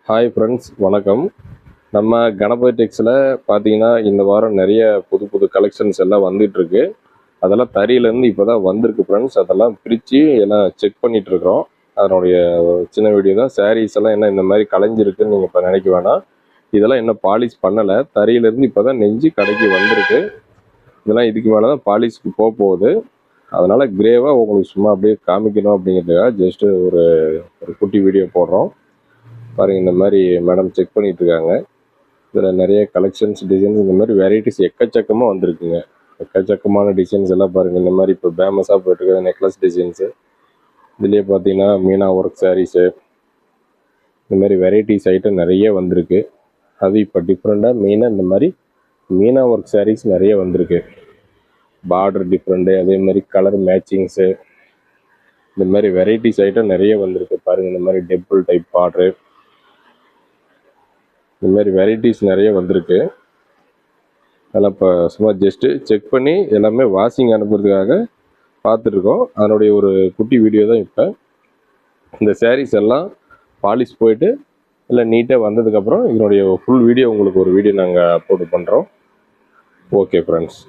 Hi friends, வணக்கம். நம்ம கணபதி டெக்ஸில் பார்த்தீங்கன்னா இந்த வாரம் நிறைய புது புது கலெக்ஷன்ஸ் எல்லாம் வந்துட்டுருக்கு. அதெல்லாம் தறியிலேருந்து இப்போ தான் வந்திருக்கு ஃப்ரெண்ட்ஸ். அதெல்லாம் பிரித்து எல்லாம் செக் பண்ணிகிட்ருக்குறோம். அதனுடைய சின்ன வீடியோ தான். சாரீஸ் எல்லாம் என்ன இந்த மாதிரி கலைஞ்சிருக்குன்னு நீங்கள் இப்போ நினைக்க வேணாம். இதெல்லாம் இன்னும் பாலிஷ் பண்ணலை. தறியிலேருந்து இப்போ தான் நெஞ்சு கடைக்கு வந்திருக்கு. இதெல்லாம் இதுக்கு மேலே தான் பாலிஷ்க்கு போகுது. அதனால் கிரேவாக உங்களுக்கு சும்மா அப்படியே காமிக்கணும் அப்படிங்கிறதுக்காக ஜஸ்ட்டு ஒரு குட்டி வீடியோ போடுறோம். பாருங்கள், இந்த மாதிரி மேடம் செக் பண்ணிட்டு இருக்காங்க. இதில் நிறைய கலெக்ஷன்ஸ், டிசைன்ஸ், இந்த மாதிரி வெரைட்டிஸ் எக்கச்சக்கமாக வந்திருக்குங்க. எக்கச்சக்கமான டிசைன்ஸ் எல்லாம் பாருங்கள். இந்த மாதிரி இப்போ ஃபேமஸாக போயிட்டுருக்க நெக்லஸ் டிசைன்ஸு, இதுலேயே பார்த்தீங்கன்னா மீனா ஒர்க் சாரீஸு, இந்த மாதிரி வெரைட்டிஸ் ஐட்டம் நிறைய வந்திருக்கு. அது இப்போ டிஃப்ரெண்ட்டாக மெயினாக இந்த மாதிரி மீனா ஒர்க் சாரீஸ் நிறைய வந்திருக்கு. பார்டர் டிஃப்ரெண்ட்டு, அதே மாதிரி கலர் மேட்சிங்ஸு, இந்த மாதிரி வெரைட்டிஸ் ஐட்டம் நிறைய வந்திருக்கு. பாருங்கள், இந்த மாதிரி டெம்பிள் டைப் பார்டரு, இந்த மாதிரி வெரைட்டிஸ் நிறைய வந்திருக்கு. அதெல்லாம் இப்போ சும்மா ஜஸ்ட்டு செக் பண்ணி எல்லாமே வாஷிங் அனுப்புறதுக்காக பார்த்துட்ருக்கோம். அதனுடைய ஒரு குட்டி வீடியோ தான் இப்போ. இந்த சாரீஸ் எல்லாம் பாலிஷ் போயிட்டு எல்லாம் நீட்டாக வந்ததுக்கப்புறம் இதனுடைய ஃபுல் வீடியோ உங்களுக்கு ஒரு வீடியோ நாங்கள் அப்லோடு பண்ணுறோம். Okay friends.